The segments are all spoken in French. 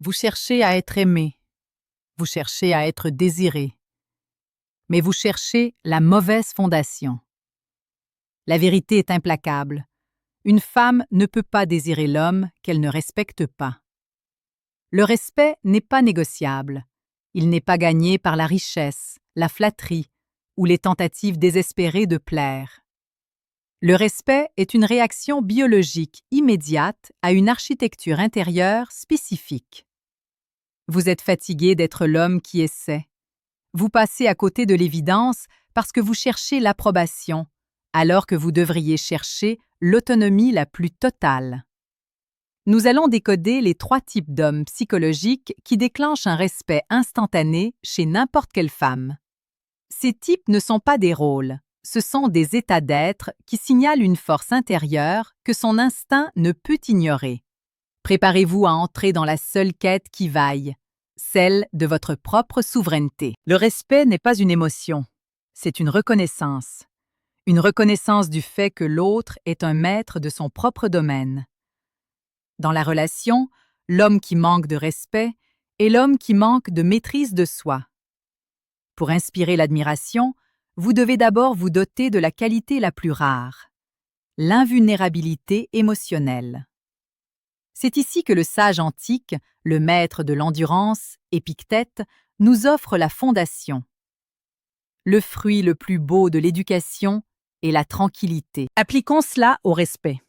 Vous cherchez à être aimé, vous cherchez à être désiré, mais vous cherchez la mauvaise fondation. La vérité est implacable. Une femme ne peut pas désirer l'homme qu'elle ne respecte pas. Le respect n'est pas négociable. Il n'est pas gagné par la richesse, la flatterie ou les tentatives désespérées de plaire. Le respect est une réaction biologique immédiate à une architecture intérieure spécifique. Vous êtes fatigué d'être l'homme qui essaie. Vous passez à côté de l'évidence parce que vous cherchez l'approbation, alors que vous devriez chercher l'autonomie la plus totale. Nous allons décoder les 3 types d'hommes psychologiques qui déclenchent un respect instantané chez n'importe quelle femme. Ces types ne sont pas des rôles, ce sont des états d'être qui signalent une force intérieure que son instinct ne peut ignorer. Préparez-vous à entrer dans la seule quête qui vaille, celle de votre propre souveraineté. Le respect n'est pas une émotion, c'est une reconnaissance. Une reconnaissance du fait que l'autre est un maître de son propre domaine. Dans la relation, l'homme qui manque de respect est l'homme qui manque de maîtrise de soi. Pour inspirer l'admiration, vous devez d'abord vous doter de la qualité la plus rare, l'invulnérabilité émotionnelle. C'est ici que le sage antique, le maître de l'endurance, Épictète, nous offre la fondation. Le fruit le plus beau de l'éducation est la tranquillité. Appliquons cela au respect.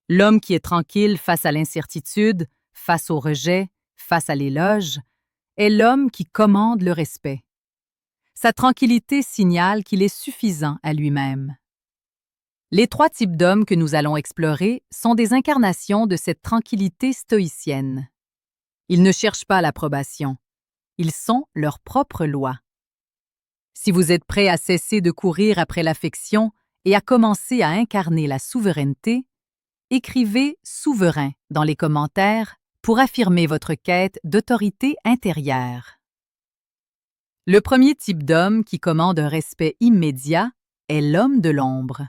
L'homme qui est tranquille face à l'incertitude, face au rejet, face à l'éloge, est l'homme qui commande le respect. Sa tranquillité signale qu'il est suffisant à lui-même. Les 3 types d'hommes que nous allons explorer sont des incarnations de cette tranquillité stoïcienne. Ils ne cherchent pas l'approbation. Ils sont leur propre loi. Si vous êtes prêt à cesser de courir après l'affection et à commencer à incarner la souveraineté, écrivez « souverain » dans les commentaires pour affirmer votre quête d'autorité intérieure. Le premier type d'homme qui commande un respect immédiat est l'homme de l'ombre.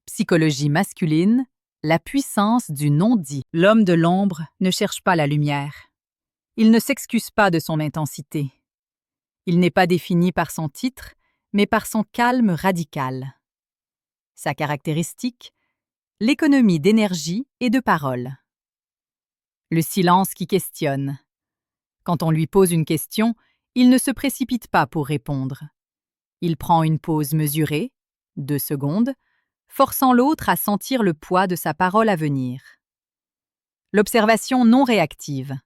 Psychologie masculine, la puissance du non-dit. L'homme de l'ombre ne cherche pas la lumière. Il ne s'excuse pas de son intensité. Il n'est pas défini par son titre, mais par son calme radical. Sa caractéristique, l'économie d'énergie et de parole. Le silence qui questionne. Quand on lui pose une question, il ne se précipite pas pour répondre. Il prend une pause mesurée, 2 secondes, forçant l'autre à sentir le poids de sa parole à venir. L'observation non réactive.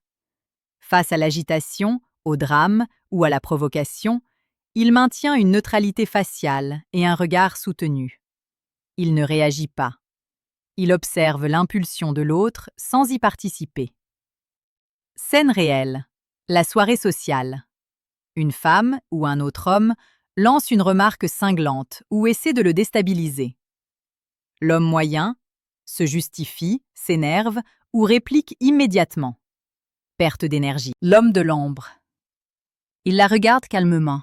Face à l'agitation, au drame ou à la provocation, il maintient une neutralité faciale et un regard soutenu. Il ne réagit pas. Il observe l'impulsion de l'autre sans y participer. Scène réelle. La soirée sociale. Une femme ou un autre homme lance une remarque cinglante ou essaie de le déstabiliser. L'homme moyen se justifie, s'énerve ou réplique immédiatement. Perte d'énergie. L'homme de l'ombre. Il la regarde calmement.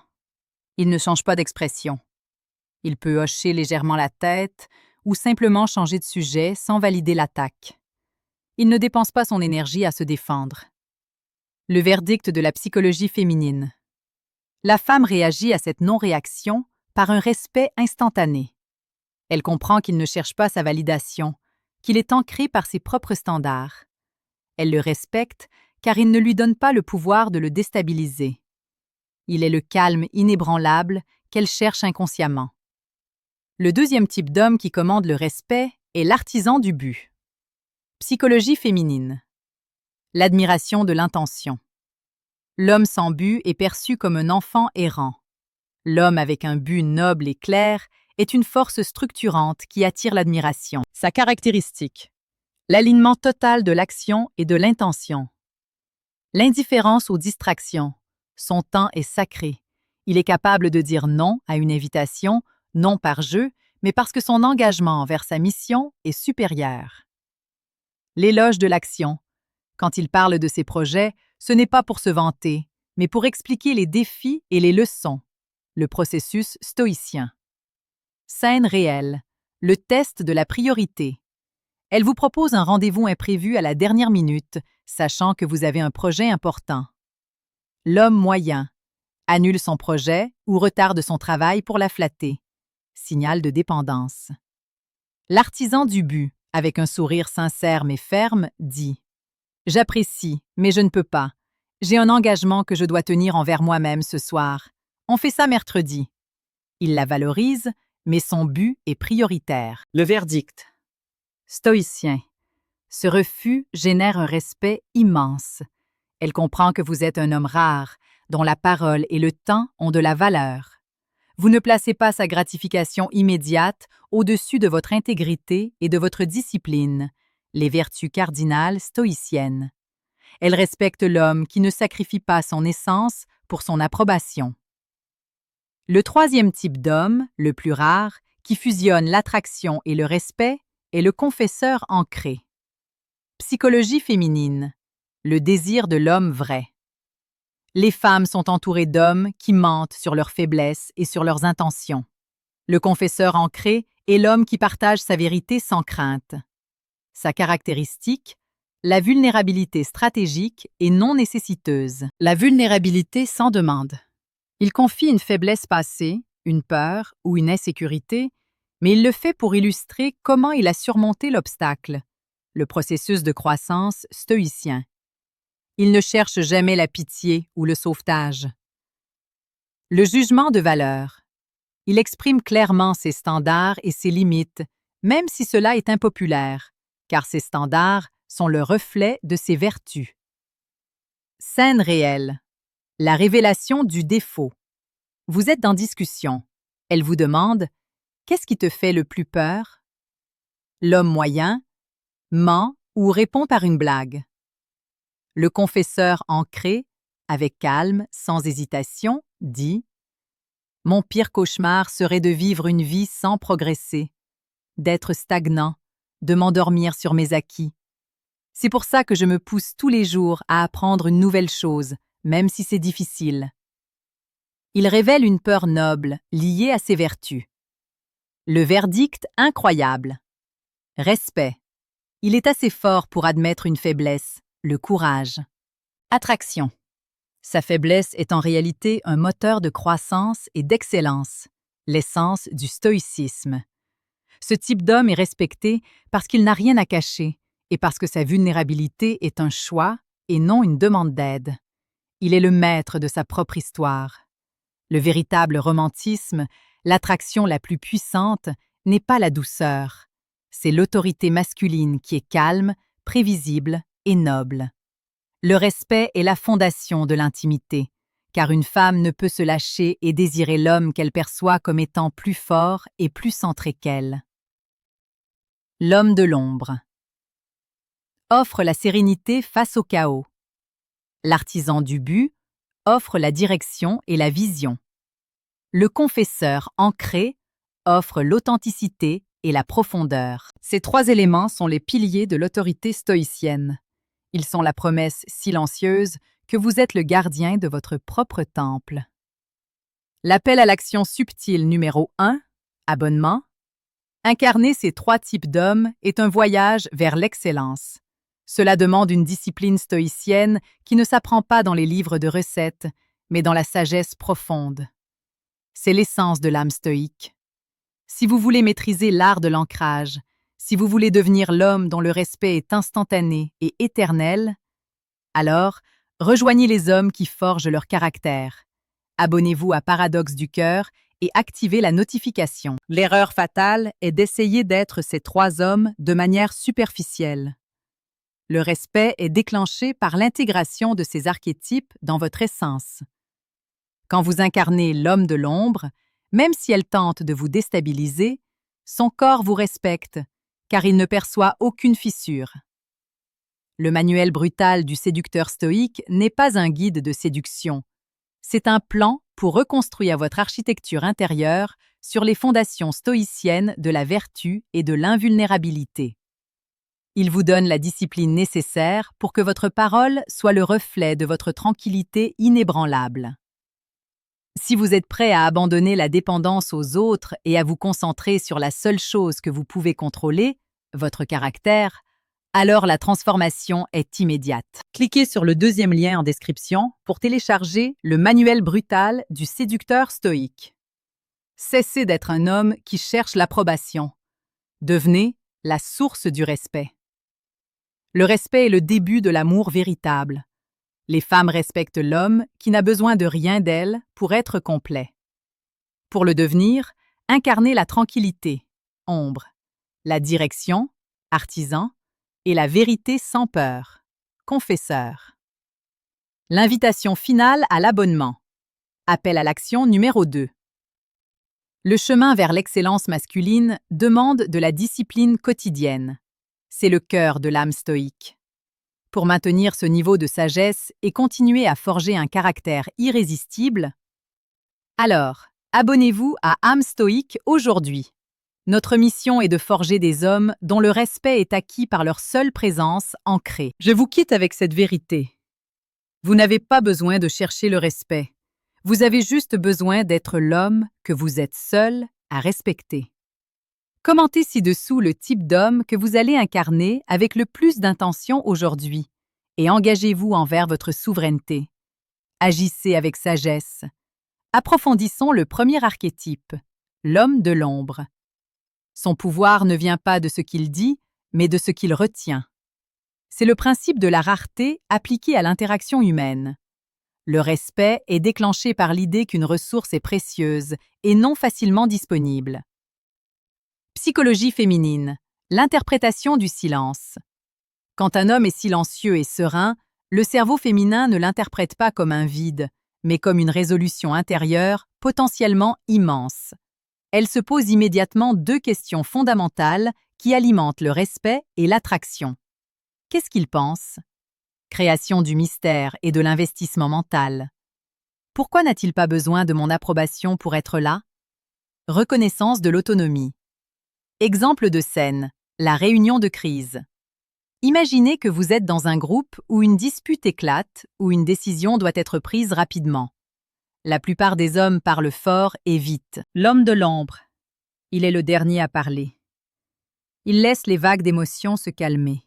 Il ne change pas d'expression. Il peut hocher légèrement la tête ou simplement changer de sujet sans valider l'attaque. Il ne dépense pas son énergie à se défendre. Le verdict de la psychologie féminine. La femme réagit à cette non-réaction par un respect instantané. Elle comprend qu'il ne cherche pas sa validation, qu'il est ancré par ses propres standards. Elle le respecte car il ne lui donne pas le pouvoir de le déstabiliser. Il est le calme inébranlable qu'elle cherche inconsciemment. Le deuxième type d'homme qui commande le respect est l'artisan du but. Psychologie féminine. L'admiration de l'intention. L'homme sans but est perçu comme un enfant errant. L'homme avec un but noble et clair est une force structurante qui attire l'admiration. Sa caractéristique. L'alignement total de l'action et de l'intention. L'indifférence aux distractions. Son temps est sacré. Il est capable de dire non à une invitation, non par jeu, mais parce que son engagement envers sa mission est supérieur. L'éloge de l'action. Quand il parle de ses projets, ce n'est pas pour se vanter, mais pour expliquer les défis et les leçons. Le processus stoïcien. Scène réelle. Le test de la priorité. Elle vous propose un rendez-vous imprévu à la dernière minute, sachant que vous avez un projet important. L'homme moyen annule son projet ou retarde son travail pour la flatter. Signal de dépendance. L'artisan du but, avec un sourire sincère mais ferme, dit « J'apprécie, mais je ne peux pas. J'ai un engagement que je dois tenir envers moi-même ce soir. On fait ça mercredi. » Il la valorise, mais son but est prioritaire. Le verdict. Stoïcien. Ce refus génère un respect immense. Elle comprend que vous êtes un homme rare, dont la parole et le temps ont de la valeur. Vous ne placez pas sa gratification immédiate au-dessus de votre intégrité et de votre discipline, les vertus cardinales stoïciennes. Elle respecte l'homme qui ne sacrifie pas son essence pour son approbation. Le troisième type d'homme, le plus rare, qui fusionne l'attraction et le respect, est le confesseur ancré. Psychologie féminine. Le désir de l'homme vrai. Les femmes sont entourées d'hommes qui mentent sur leurs faiblesses et sur leurs intentions. Le confesseur ancré est l'homme qui partage sa vérité sans crainte. Sa caractéristique, la vulnérabilité stratégique et non nécessiteuse. La vulnérabilité sans demande. Il confie une faiblesse passée, une peur ou une insécurité, mais il le fait pour illustrer comment il a surmonté l'obstacle, le processus de croissance stoïcien. Il ne cherche jamais la pitié ou le sauvetage. Le jugement de valeur. Il exprime clairement ses standards et ses limites, même si cela est impopulaire, car ses standards sont le reflet de ses vertus. Scène réelle. La révélation du défaut. Vous êtes en discussion. Elle vous demande « Qu'est-ce qui te fait le plus peur ?» L'homme moyen ment ou répond par une blague. Le confesseur ancré, avec calme, sans hésitation, dit « Mon pire cauchemar serait de vivre une vie sans progresser, d'être stagnant, de m'endormir sur mes acquis. C'est pour ça que je me pousse tous les jours à apprendre une nouvelle chose, même si c'est difficile. » Il révèle une peur noble, liée à ses vertus. Le verdict incroyable. Respect. Il est assez fort pour admettre une faiblesse, le courage. Attraction. Sa faiblesse est en réalité un moteur de croissance et d'excellence, l'essence du stoïcisme. Ce type d'homme est respecté parce qu'il n'a rien à cacher et parce que sa vulnérabilité est un choix et non une demande d'aide. Il est le maître de sa propre histoire. Le véritable romantisme, l'attraction la plus puissante, n'est pas la douceur. C'est l'autorité masculine qui est calme, prévisible et noble. Le respect est la fondation de l'intimité, car une femme ne peut se lâcher et désirer l'homme qu'elle perçoit comme étant plus fort et plus centré qu'elle. L'homme de l'ombre. Offre la sérénité face au chaos. L'artisan du but offre la direction et la vision. Le confesseur ancré offre l'authenticité et la profondeur. Ces trois éléments sont les piliers de l'autorité stoïcienne. Ils sont la promesse silencieuse que vous êtes le gardien de votre propre temple. L'appel à l'action subtile numéro 1, abonnement. Incarner ces trois types d'hommes est un voyage vers l'excellence. Cela demande une discipline stoïcienne qui ne s'apprend pas dans les livres de recettes, mais dans la sagesse profonde. C'est l'essence de l'âme stoïque. Si vous voulez maîtriser l'art de l'ancrage, si vous voulez devenir l'homme dont le respect est instantané et éternel, alors rejoignez les hommes qui forgent leur caractère. Abonnez-vous à Paradoxe du cœur et activez la notification. L'erreur fatale est d'essayer d'être ces trois hommes de manière superficielle. Le respect est déclenché par l'intégration de ces archétypes dans votre essence. Quand vous incarnez l'homme de l'ombre, même si elle tente de vous déstabiliser, son corps vous respecte, car il ne perçoit aucune fissure. Le manuel brutal du séducteur stoïque n'est pas un guide de séduction. C'est un plan pour reconstruire votre architecture intérieure sur les fondations stoïciennes de la vertu et de l'invulnérabilité. Il vous donne la discipline nécessaire pour que votre parole soit le reflet de votre tranquillité inébranlable. Si vous êtes prêt à abandonner la dépendance aux autres et à vous concentrer sur la seule chose que vous pouvez contrôler, votre caractère, alors la transformation est immédiate. Cliquez sur le deuxième lien en description pour télécharger le manuel brutal du séducteur stoïque. Cessez d'être un homme qui cherche l'approbation. Devenez la source du respect. Le respect est le début de l'amour véritable. Les femmes respectent l'homme qui n'a besoin de rien d'elles pour être complet. Pour le devenir, incarnez la tranquillité, ombre, la direction, artisan, et la vérité sans peur, confesseur. L'invitation finale à l'abonnement. Appel à l'action numéro 2. Le chemin vers l'excellence masculine demande de la discipline quotidienne. C'est le cœur de l'âme stoïque. Pour maintenir ce niveau de sagesse et continuer à forger un caractère irrésistible, alors, abonnez-vous à âme stoïque aujourd'hui. Notre mission est de forger des hommes dont le respect est acquis par leur seule présence ancrée. Je vous quitte avec cette vérité. Vous n'avez pas besoin de chercher le respect. Vous avez juste besoin d'être l'homme que vous êtes seul à respecter. Commentez ci-dessous le type d'homme que vous allez incarner avec le plus d'intention aujourd'hui et engagez-vous envers votre souveraineté. Agissez avec sagesse. Approfondissons le premier archétype, l'homme de l'ombre. Son pouvoir ne vient pas de ce qu'il dit, mais de ce qu'il retient. C'est le principe de la rareté appliqué à l'interaction humaine. Le respect est déclenché par l'idée qu'une ressource est précieuse et non facilement disponible. Psychologie féminine, l'interprétation du silence. Quand un homme est silencieux et serein, le cerveau féminin ne l'interprète pas comme un vide, mais comme une résolution intérieure potentiellement immense. Elle se pose immédiatement 2 questions fondamentales qui alimentent le respect et l'attraction. Qu'est-ce qu'il pense? Création du mystère et de l'investissement mental. Pourquoi n'a-t-il pas besoin de mon approbation pour être là? Reconnaissance de l'autonomie. Exemple de scène, la réunion de crise. Imaginez que vous êtes dans un groupe où une dispute éclate, où une décision doit être prise rapidement. La plupart des hommes parlent fort et vite. L'homme de l'ombre. Il est le dernier à parler. Il laisse les vagues d'émotions se calmer.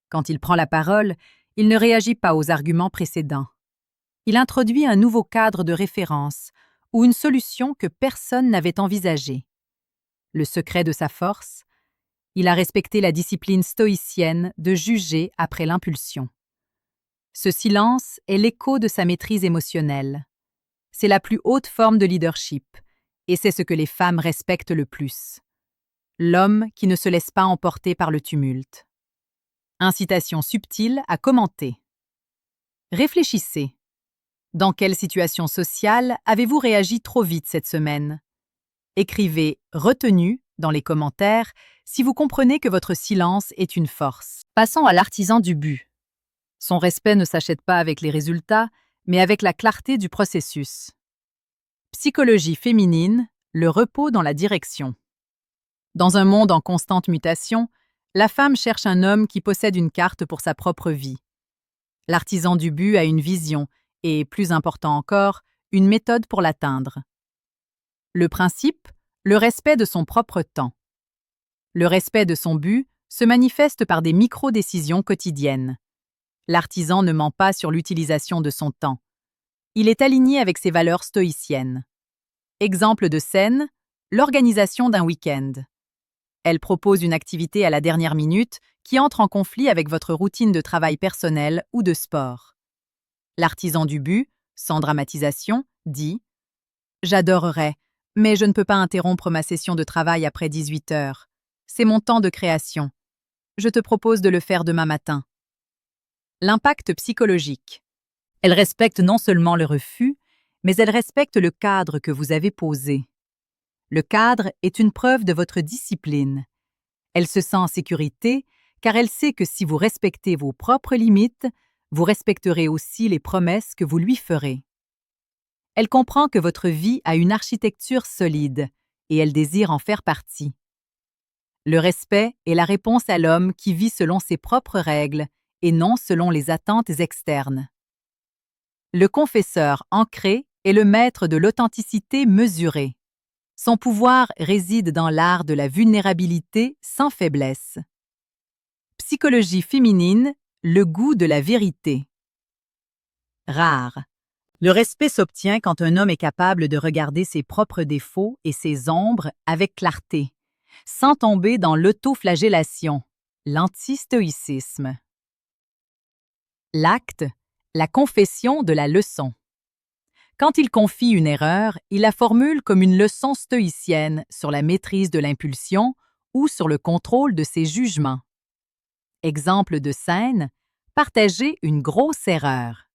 Quand il prend la parole, il ne réagit pas aux arguments précédents. Il introduit un nouveau cadre de référence ou une solution que personne n'avait envisagée. Le secret de sa force? Il a respecté la discipline stoïcienne de juger après l'impulsion. Ce silence est l'écho de sa maîtrise émotionnelle. C'est la plus haute forme de leadership, et c'est ce que les femmes respectent le plus. L'homme qui ne se laisse pas emporter par le tumulte. Incitation subtile à commenter. Réfléchissez. Dans quelle situation sociale avez-vous réagi trop vite cette semaine? Écrivez « retenu » dans les commentaires si vous comprenez que votre silence est une force. Passons à l'artisan du but. Son respect ne s'achète pas avec les résultats, mais avec la clarté du processus. Psychologie féminine, le repos dans la direction. Dans un monde en constante mutation, la femme cherche un homme qui possède une carte pour sa propre vie. L'artisan du but a une vision et, plus important encore, une méthode pour l'atteindre. Le principe, le respect de son propre temps. Le respect de son but se manifeste par des micro-décisions quotidiennes. L'artisan ne ment pas sur l'utilisation de son temps. Il est aligné avec ses valeurs stoïciennes. Exemple de scène, l'organisation d'un week-end. Elle propose une activité à la dernière minute qui entre en conflit avec votre routine de travail personnel ou de sport. L'artisan du but, sans dramatisation, dit « J'adorerais, mais je ne peux pas interrompre ma session de travail après 18 heures. C'est mon temps de création. Je te propose de le faire demain matin. » L'impact psychologique. Elle respecte non seulement le refus, mais elle respecte le cadre que vous avez posé. Le cadre est une preuve de votre discipline. Elle se sent en sécurité car elle sait que si vous respectez vos propres limites, vous respecterez aussi les promesses que vous lui ferez. Elle comprend que votre vie a une architecture solide et elle désire en faire partie. Le respect est la réponse à l'homme qui vit selon ses propres règles et non selon les attentes externes. Le confesseur ancré est le maître de l'authenticité mesurée. Son pouvoir réside dans l'art de la vulnérabilité sans faiblesse. Psychologie féminine, le goût de la vérité. Rare. Le respect s'obtient quand un homme est capable de regarder ses propres défauts et ses ombres avec clarté, sans tomber dans l'autoflagellation, l'anti-stoïcisme. L'acte, la confession de la leçon. Quand il confie une erreur, il la formule comme une leçon stoïcienne sur la maîtrise de l'impulsion ou sur le contrôle de ses jugements. Exemple de scène, partagez une grosse erreur.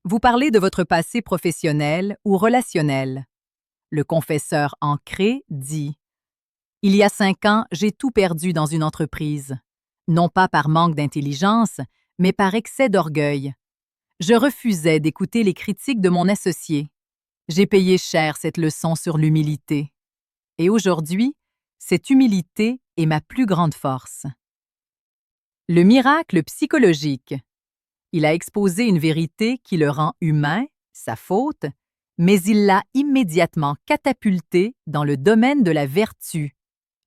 Vous parlez de votre passé professionnel ou relationnel. Le confesseur ancré dit « Il y a 5 ans, j'ai tout perdu dans une entreprise. Non pas par manque d'intelligence, mais par excès d'orgueil. Je refusais d'écouter les critiques de mon associé. J'ai payé cher cette leçon sur l'humilité. Et aujourd'hui, cette humilité est ma plus grande force. » Le miracle psychologique. Il a exposé une vérité qui le rend humain, sa faute, mais il l'a immédiatement catapulté dans le domaine de la vertu,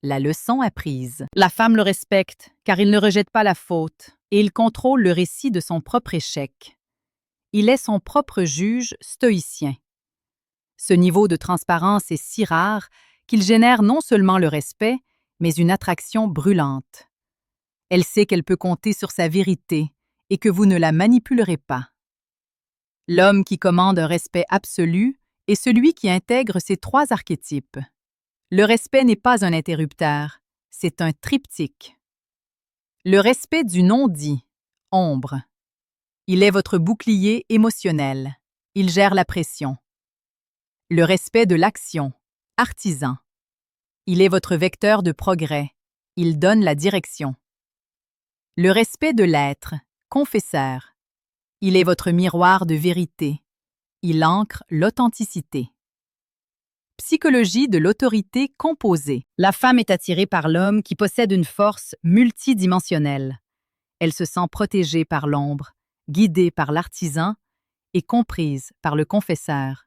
la leçon apprise. La femme le respecte car il ne rejette pas la faute et il contrôle le récit de son propre échec. Il est son propre juge stoïcien. Ce niveau de transparence est si rare qu'il génère non seulement le respect, mais une attraction brûlante. Elle sait qu'elle peut compter sur sa vérité et que vous ne la manipulerez pas. L'homme qui commande un respect absolu est celui qui intègre ces 3 archétypes. Le respect n'est pas un interrupteur, c'est un triptyque. Le respect du non-dit, ombre. Il est votre bouclier émotionnel. Il gère la pression. Le respect de l'action, artisan. Il est votre vecteur de progrès. Il donne la direction. Le respect de l'être, confesseur. Il est votre miroir de vérité. Il ancre l'authenticité. Psychologie de l'autorité composée. La femme est attirée par l'homme qui possède une force multidimensionnelle. Elle se sent protégée par l'ombre, guidée par l'artisan et comprise par le confesseur.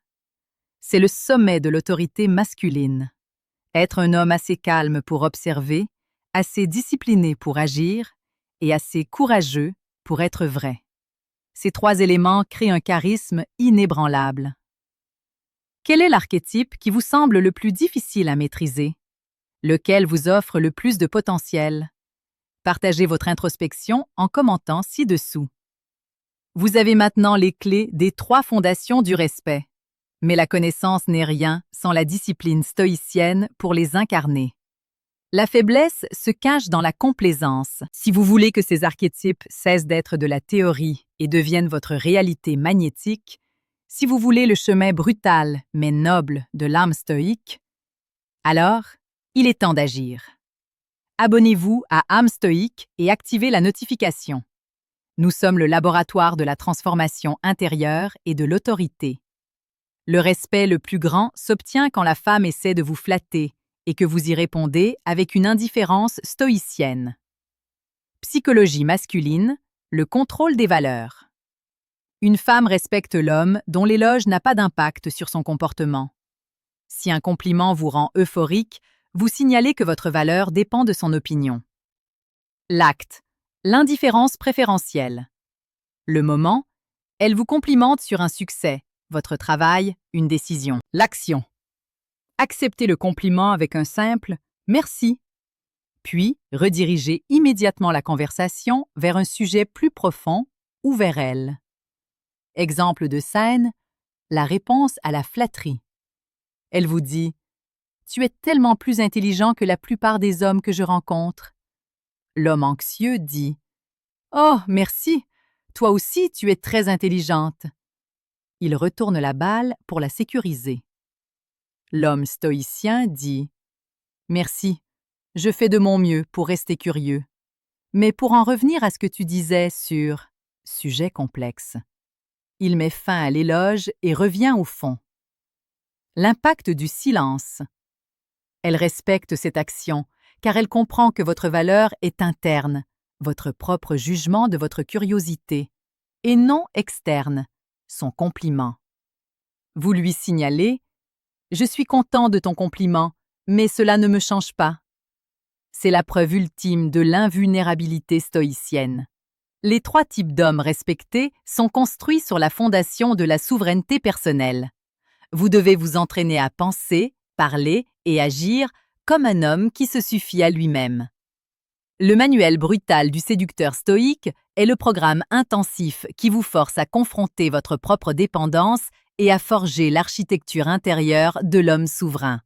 C'est le sommet de l'autorité masculine. Être un homme assez calme pour observer, assez discipliné pour agir et assez courageux pour être vrai. Ces 3 éléments créent un charisme inébranlable. Quel est l'archétype qui vous semble le plus difficile à maîtriser? Lequel vous offre le plus de potentiel? Partagez votre introspection en commentant ci-dessous. Vous avez maintenant les clés des 3 fondations du respect. Mais la connaissance n'est rien sans la discipline stoïcienne pour les incarner. La faiblesse se cache dans la complaisance. Si vous voulez que ces archétypes cessent d'être de la théorie et deviennent votre réalité magnétique, si vous voulez le chemin brutal mais noble de l'âme stoïque, alors il est temps d'agir. Abonnez-vous à âme stoïque et activez la notification. Nous sommes le laboratoire de la transformation intérieure et de l'autorité. Le respect le plus grand s'obtient quand la femme essaie de vous flatter et que vous y répondez avec une indifférence stoïcienne. Psychologie masculine, le contrôle des valeurs. Une femme respecte l'homme dont l'éloge n'a pas d'impact sur son comportement. Si un compliment vous rend euphorique, vous signalez que votre valeur dépend de son opinion. L'acte, l'indifférence préférentielle. Le moment, elle vous complimente sur un succès, votre travail, une décision. L'action. Acceptez le compliment avec un simple « merci », puis redirigez immédiatement la conversation vers un sujet plus profond ou vers elle. Exemple de scène, la réponse à la flatterie. Elle vous dit « Tu es tellement plus intelligent que la plupart des hommes que je rencontre. » L'homme anxieux dit « Oh, merci, toi aussi tu es très intelligente. » Il retourne la balle pour la sécuriser. L'homme stoïcien dit « Merci, je fais de mon mieux pour rester curieux. Mais pour en revenir à ce que tu disais sur « sujet complexe », il met fin à l'éloge et revient au fond. L'impact du silence. Elle respecte cette action car elle comprend que votre valeur est interne, votre propre jugement de votre curiosité, et non externe, son compliment. Vous lui signalez « Je suis content de ton compliment, mais cela ne me change pas. » C'est la preuve ultime de l'invulnérabilité stoïcienne. Les 3 types d'hommes respectés sont construits sur la fondation de la souveraineté personnelle. Vous devez vous entraîner à penser, parler et agir comme un homme qui se suffit à lui-même. Le manuel brutal du séducteur stoïque est le programme intensif qui vous force à confronter votre propre dépendance et à forger l'architecture intérieure de l'homme souverain.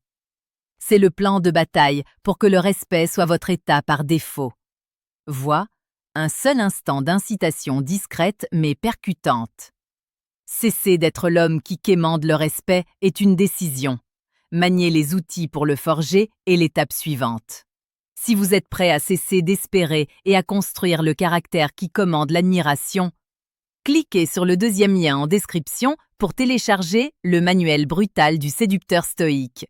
C'est le plan de bataille pour que le respect soit votre état par défaut. Voix, un seul instant d'incitation discrète mais percutante. Cesser d'être l'homme qui quémande le respect est une décision. Maniez les outils pour le forger est l'étape suivante. Si vous êtes prêt à cesser d'espérer et à construire le caractère qui commande l'admiration, cliquez sur le 2e lien en description pour télécharger le manuel brutal du séducteur stoïque.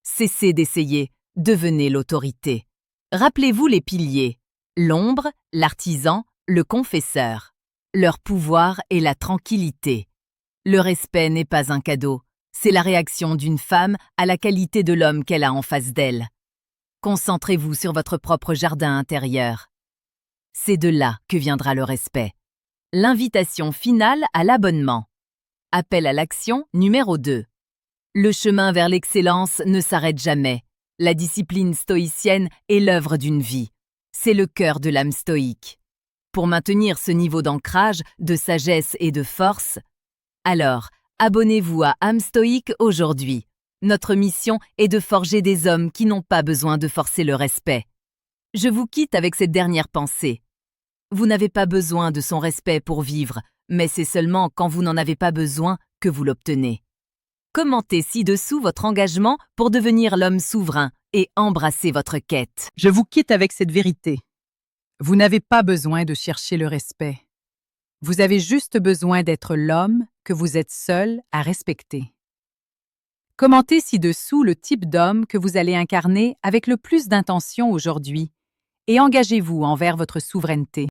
Cessez d'essayer, devenez l'autorité. Rappelez-vous les piliers, l'ombre, l'artisan, le confesseur. Leur pouvoir est la tranquillité. Le respect n'est pas un cadeau, c'est la réaction d'une femme à la qualité de l'homme qu'elle a en face d'elle. Concentrez-vous sur votre propre jardin intérieur. C'est de là que viendra le respect. L'invitation finale à l'abonnement. Appel à l'action numéro 2. Le chemin vers l'excellence ne s'arrête jamais. La discipline stoïcienne est l'œuvre d'une vie. C'est le cœur de l'âme stoïque. Pour maintenir ce niveau d'ancrage, de sagesse et de force, alors abonnez-vous à âme stoïque aujourd'hui. Notre mission est de forger des hommes qui n'ont pas besoin de forcer le respect. Je vous quitte avec cette dernière pensée. Vous n'avez pas besoin de son respect pour vivre, mais c'est seulement quand vous n'en avez pas besoin que vous l'obtenez. Commentez ci-dessous votre engagement pour devenir l'homme souverain et embrassez votre quête. Je vous quitte avec cette vérité. Vous n'avez pas besoin de chercher le respect. Vous avez juste besoin d'être l'homme que vous êtes seul à respecter. Commentez ci-dessous le type d'homme que vous allez incarner avec le plus d'intention aujourd'hui et engagez-vous envers votre souveraineté.